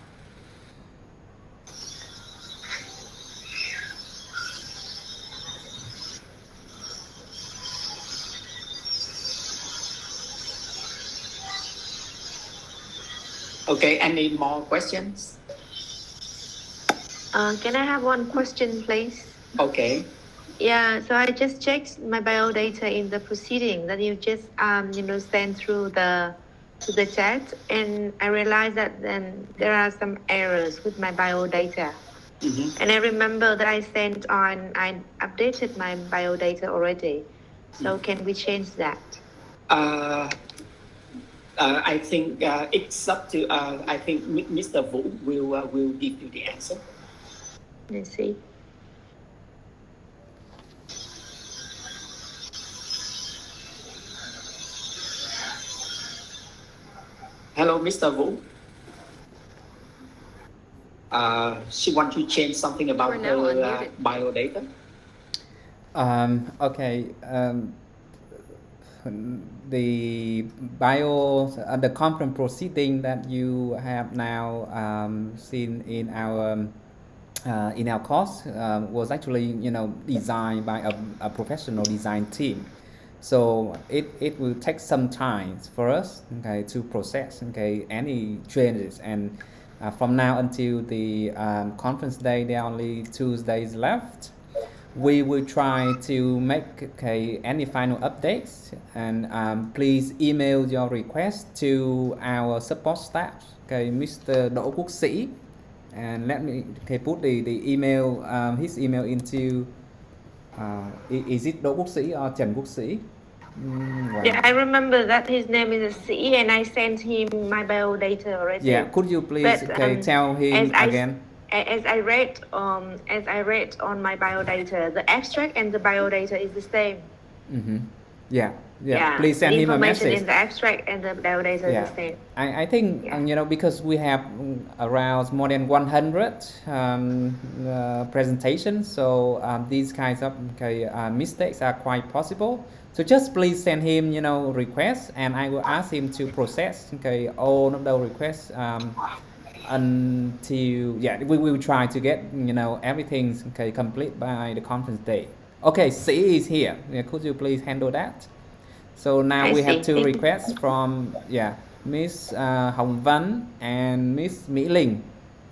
Okay, any more questions? Can I have one question, please? Okay. Yeah, so I just checked my biodata in the proceeding that you just sent through the chat, and I realized that then there are some errors with my biodata. Mm-hmm. And I remember that I updated my biodata already. So can we change that? I think it's up to. I think Mr. Vũ will give you the answer. Let's see. Hello, Mr. Vũ. She wants to change something about her biodata. Okay. The the conference proceeding that you have now seen in our course was actually designed by a professional design team. So it will take some time for us, okay, to process, okay, any changes. And from now until the conference day, there are only 2 days left. We will try to make, okay, any final updates, and please email your request to our support staff, okay, Mr. Đỗ Quốc Sĩ, and let me, okay, put the email, his email into is it Đỗ Quốc Sĩ or Trần Quốc Sĩ? Wow. Yeah, I remember that his name is Sĩ, and I sent him my biodata already. Yeah, could you please tell him again? As I read on my biodata, the abstract and the biodata is the same. Mm-hmm. Yeah. Please send him a message. The information in the abstract and the biodata is the same. I think because we have around more than 100 presentations, so these kinds of mistakes are quite possible. So just please send him requests, and I will ask him to process all of those requests until we will try to get everything complete by the conference day. Okay, C is here. Could you please handle that? So now we have 2 requests from Miss Hồng Văn and Miss Mỹ Linh.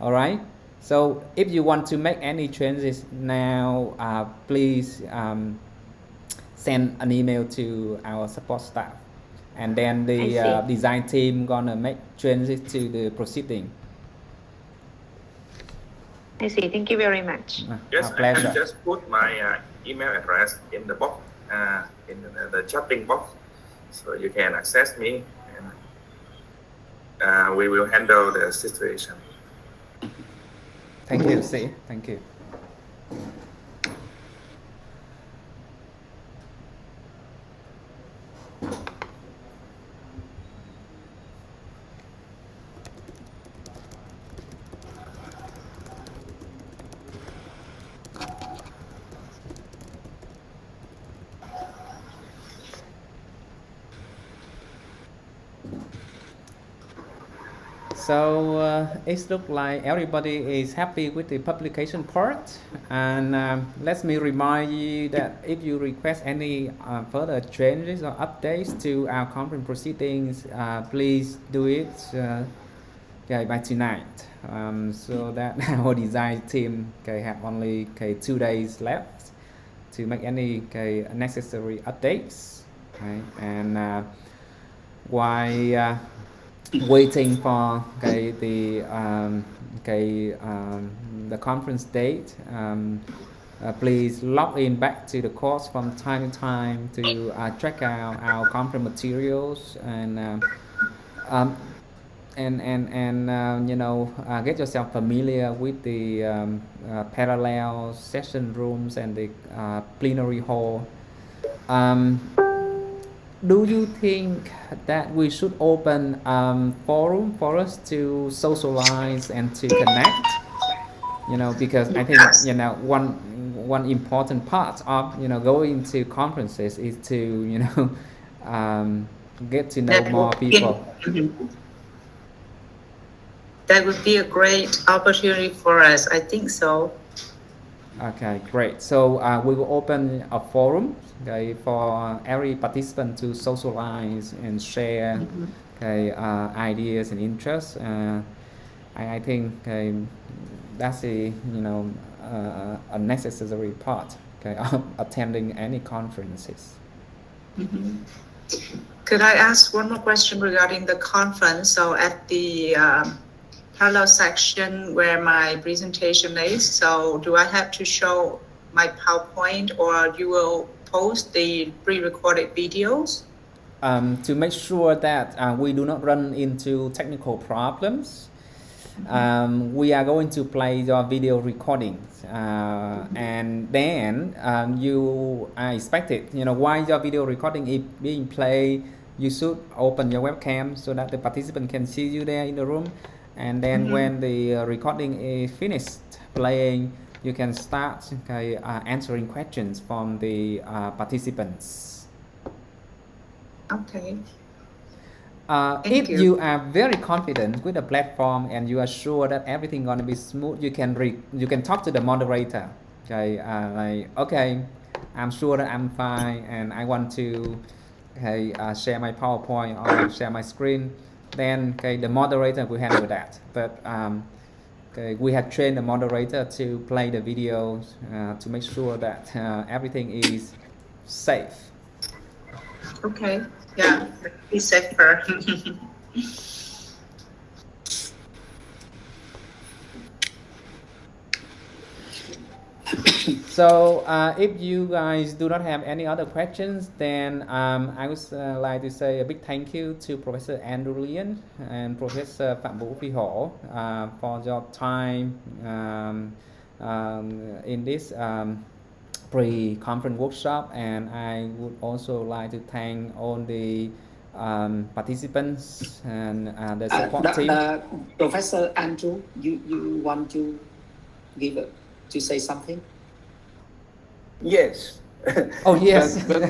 All right. So if you want to make any changes now, please send an email to our support staff, and then the design team gonna make changes to the proceeding. I see. Thank you very much. Yes, I can just put my email address in the box, in the chatting box, so you can access me, and we will handle the situation. Thank you, C. Thank you. So it looks like everybody is happy with the publication part, and let me remind you that if you request any further changes or updates to our conference proceedings, please do it by tonight, so that our design team have only 2 days left to make any necessary updates, right? And while waiting for the conference date, please log in back to the course from time to time to check out our conference materials, and get yourself familiar with the parallel session rooms and the plenary hall. do you think that we should open forum for us to socialize and to connect? Because I think one important part of going to conferences is to get to know more people. That would be a great opportunity for us. I think so. Okay, great. So we will open a forum, okay, for every participant to socialize and share, okay, ideas and interests. I think that's a necessary part, okay, of attending any conferences. Could I ask one more question regarding the conference? So at the parallel section where my presentation is, so do I have to show my PowerPoint, or you will post the pre-recorded videos? To make sure that we do not run into technical problems, we are going to play your video recordings, and then I expected, while your video recording is being played, you should open your webcam so that the participant can see you there in the room, and then when the recording is finished playing, you can start answering questions from the participants. Okay. If you are very confident with the platform and you are sure that everything gonna be smooth, you can talk to the moderator. Okay, okay, I'm sure that I'm fine and I want to share my PowerPoint or share my screen. Then the moderator will handle that. But we have trained the moderator to play the videos to make sure that everything is safe. Okay. Yeah, be safer. So if you guys do not have any other questions, then I would like to say a big thank you to Professor Andrew Lien and Professor Phạm Vũ Phi Hổ for your time in this pre-conference workshop, and I would also like to thank all the participants and the support team. Professor Andrew, you want to to say something? Yes. Oh yes. but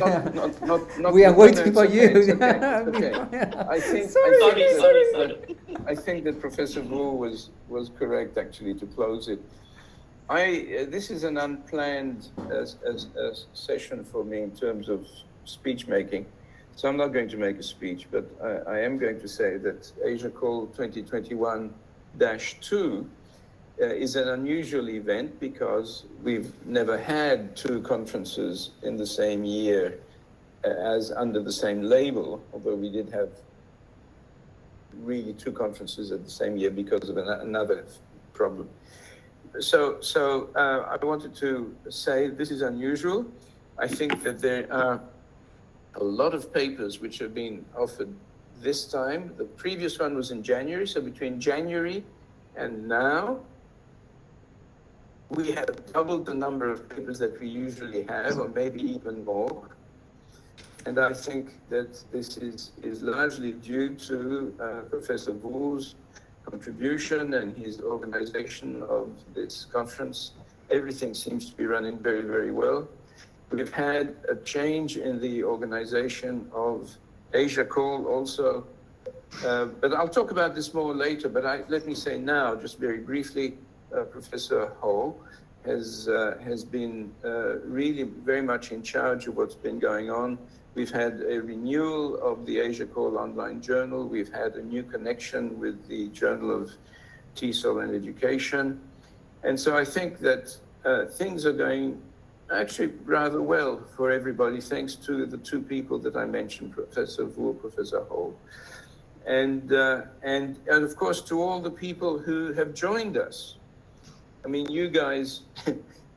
not we are waiting for okay, you. It's okay. I think Sorry. I think that Professor Wu was correct actually to close it. This is an unplanned session for me in terms of speech making, so I'm not going to make a speech, but I am going to say that AsiaCALL 2021-2 is an unusual event because we've never had two conferences in the same year as under the same label, although we did have really two conferences at the same year because of another problem. So I wanted to say this is unusual. I think that there are a lot of papers which have been offered this time. The previous one was in January, so between January and now, we have doubled the number of papers that we usually have, or maybe even more. And I think that this is largely due to Professor Wu's contribution and his organization of this conference. Everything seems to be running very, very well. We've had a change in the organization of AsiaCALL also. But I'll talk about this more later, but let me say now, just very briefly, Professor Ho has been really very much in charge of what's been going on. We've had a renewal of the AsiaCALL online journal. We've had a new connection with the Journal of TESOL and Education. And so I think that things are going actually rather well for everybody, thanks to the two people that I mentioned, Professor Wu, Professor Ho. And of course, to all the people who have joined us. I mean, you guys,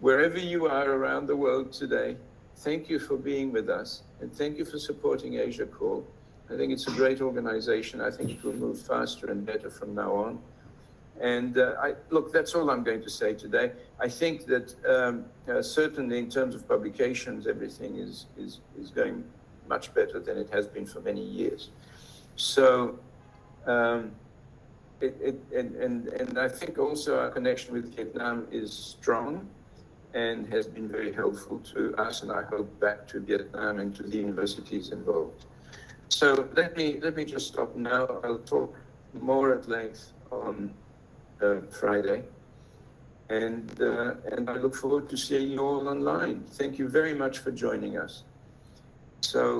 wherever you are around the world today, thank you for being with us, and thank you for supporting AsiaCALL. I think it's a great organization. I think it will move faster and better from now on. And look, that's all I'm going to say today. I think that certainly in terms of publications, everything is going much better than it has been for many years. So, and I think also our connection with Vietnam is strong and has been very helpful to us, and I hope back to Vietnam and to the universities involved. So let me just stop now. I'll talk more at length on Friday, and I look forward to seeing you all online. Thank you very much for joining us. So,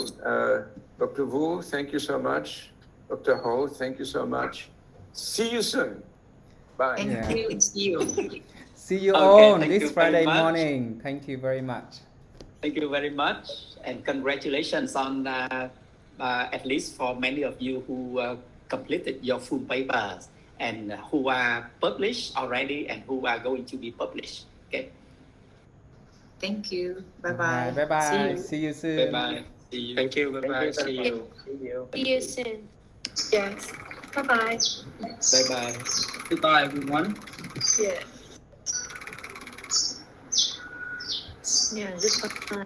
Dr. Wu, thank you so much. Dr. Ho, thank you so much. See you soon. Bye. Thank you. See you. See you Okay, on thank this you Friday very much. morning. Thank you very much. Thank you very much, and congratulations on at least for many of you who completed your full papers and who are published already and who are going to be published. Okay. Thank you. Bye-bye. Bye-bye. See See you. you soon. Bye-bye. See you. Thank you. Bye-bye. See you. See you soon. Yes. Bye-bye. Bye-bye. Goodbye, everyone. Yeah, goodbye.